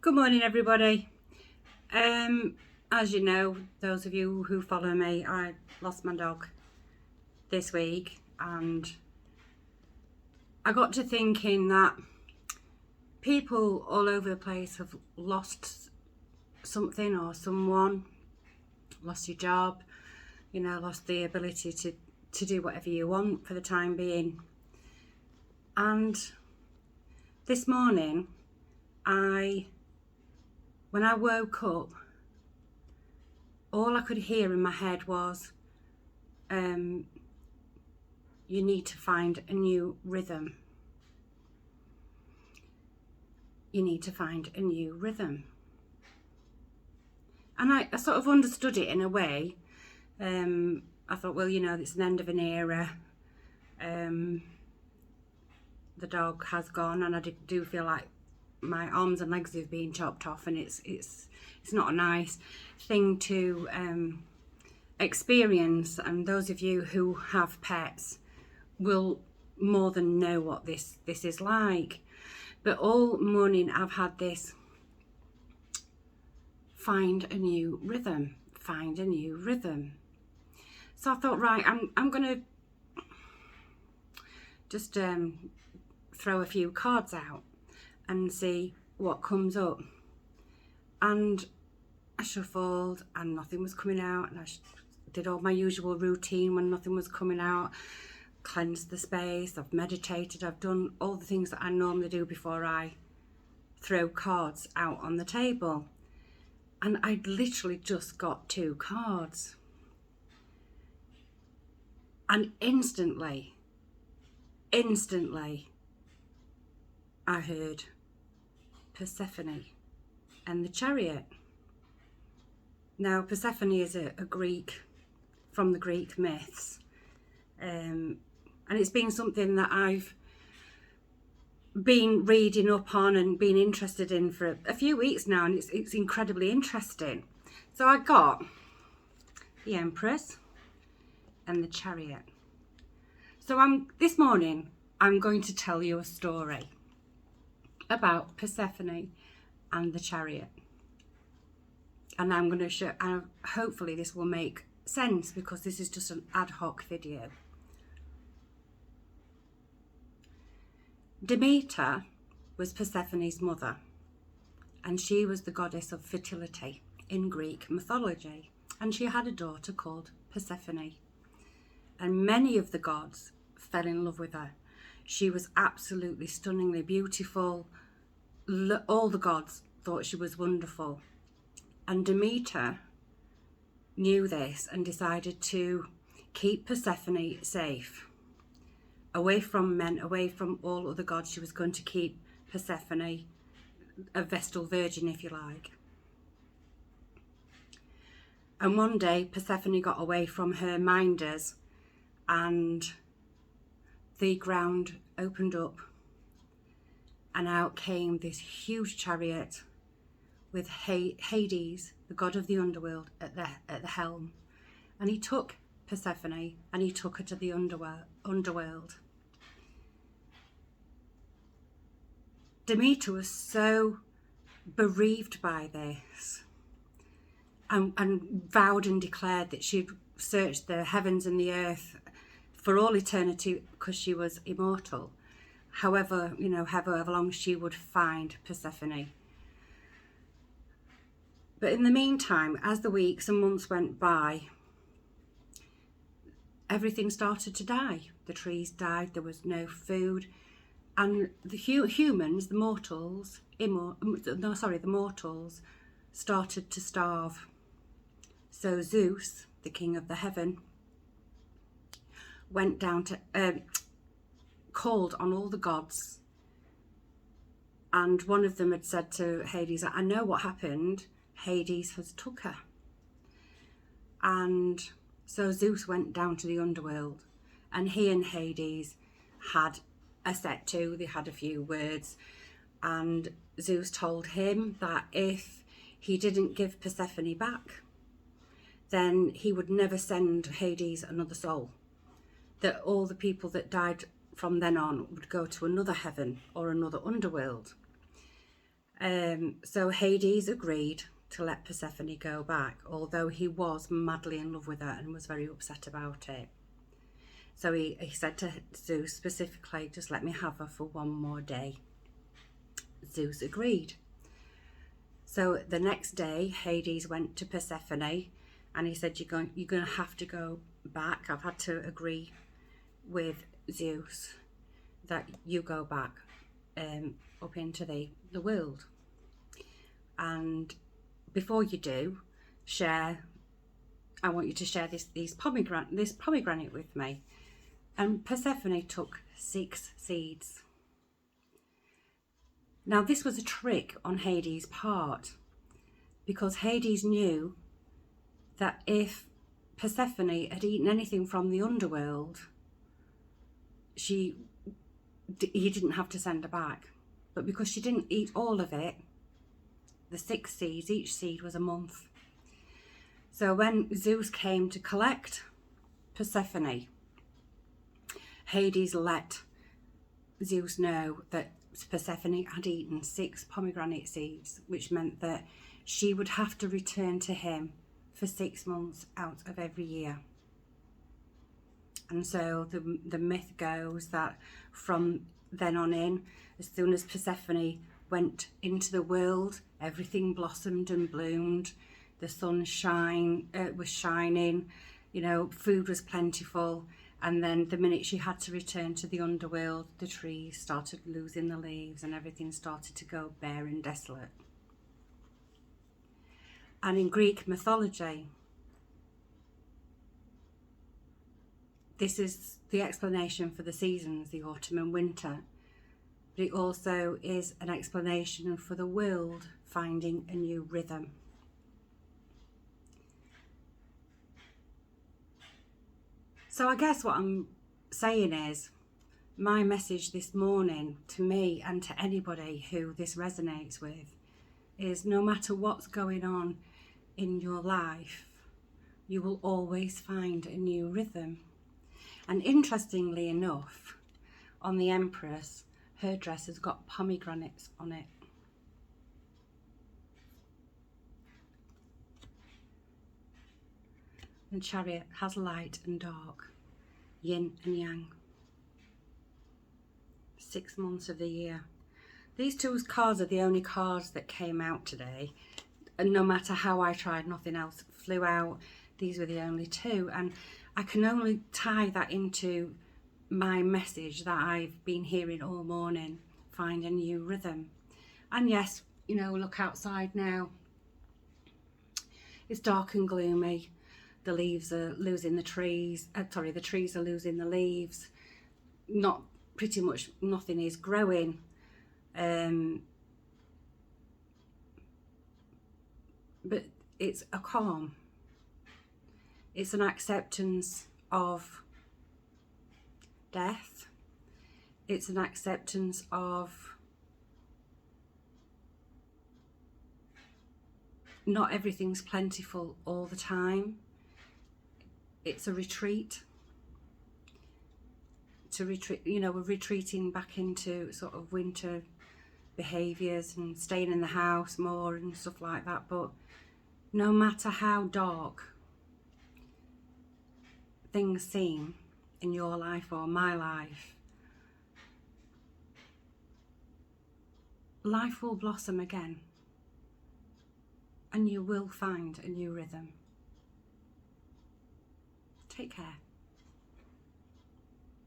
Good morning, everybody. As you know, those of you who follow me, I lost my dog this week, and I got to thinking that people all over the place have lost something or someone, lost your job, lost the ability to do whatever you want for the time being. And this morning, when I woke up, all I could hear in my head was, you need to find a new rhythm. You need to find a new rhythm. And I sort of understood it in a way. I thought, well, it's an end of an era. The dog has gone, and I do feel like my arms and legs have been chopped off, and it's not a nice thing to experience. And those of you who have pets will more than know what this is like. But all morning I've had this find a new rhythm. So I thought, right, I'm gonna just throw a few cards out and see what comes up. And I shuffled and nothing was coming out, and I did all my usual routine when nothing was coming out. Cleansed the space, I've meditated, I've done all the things that I normally do before I throw cards out on the table. And I'd literally just got 2 cards. And instantly, I heard Persephone and the Chariot. Now, Persephone is a Greek, from the Greek myths. And it's been something that I've been reading up on and been interested in for a few weeks now, and it's incredibly interesting. So I got the Empress and the Chariot. So this morning I'm going to tell you a story about Persephone and the Chariot, and I'm going to show. Hopefully this will make sense, because this is just an ad hoc video. Demeter was Persephone's mother, and she was the goddess of fertility in Greek mythology, and she had a daughter called Persephone, and many of the gods fell in love with her. She was absolutely stunningly beautiful. All the gods thought she was wonderful, and Demeter knew this and decided to keep Persephone safe, away from men, away from all other gods. She was going to keep Persephone a Vestal Virgin, if you like. And one day Persephone got away from her minders, and the ground opened up, and out came this huge chariot with Hades, the god of the underworld, at the helm. And he took Persephone and he took her to the underworld. Demeter was so bereaved by this, and vowed and declared that she'd search the heavens and the earth for all eternity, because she was immortal. However long she would find Persephone. But in the meantime, as the weeks and months went by, everything started to die. The trees died, there was no food, and the humans, the mortals, started to starve. So Zeus, the king of the heaven, went down to called on all the gods, and one of them had said to Hades, I know what happened. Hades has took her. And so Zeus went down to the underworld, and he and Hades had a set to. They had a few words, and Zeus told him that if he didn't give Persephone back, then he would never send Hades another soul. That all the people that died from then on would go to another heaven or another underworld. So Hades agreed to let Persephone go back, although he was madly in love with her and was very upset about it. So he said to Zeus specifically, just let me have her for one more day. Zeus agreed. So the next day, Hades went to Persephone and he said, you're going to have to go back. I've had to agree with Zeus that you go back up into the world. And before you do, I want you to share this pomegranate with me. And Persephone took 6 seeds. Now this was a trick on Hades' part, because Hades knew that if Persephone had eaten anything from the underworld, he didn't have to send her back. But because she didn't eat all of it, the 6 seeds, each seed was a month. So when Zeus came to collect Persephone, Hades let Zeus know that Persephone had eaten 6 pomegranate seeds, which meant that she would have to return to him for 6 months out of every year. And so the myth goes that from then on in, as soon as Persephone went into the world, everything blossomed and bloomed. The sun was shining, food was plentiful. And then the minute she had to return to the underworld, the trees started losing the leaves and everything started to go bare and desolate. And in Greek mythology, this is the explanation for the seasons, the autumn and winter. But it also is an explanation for the world finding a new rhythm. So I guess what I'm saying is, my message this morning to me and to anybody who this resonates with is, no matter what's going on in your life, you will always find a new rhythm. And interestingly enough, on the Empress, her dress has got pomegranates on it. And Chariot has light and dark, yin and yang. 6 months of the year. These 2 cards are the only cards that came out today. And no matter how I tried, nothing else flew out. These were the only 2. And I can only tie that into my message that I've been hearing all morning. Find a new rhythm. And yes, look outside now. It's dark and gloomy. The leaves are losing the trees. The trees are losing the leaves. Pretty much nothing is growing. But it's a calm. It's an acceptance of death. It's an acceptance of not everything's plentiful all the time. It's a retreat. We're retreating back into sort of winter behaviours and staying in the house more and stuff like that. But no matter how dark things seem in your life or my life, life will blossom again and you will find a new rhythm. Take care.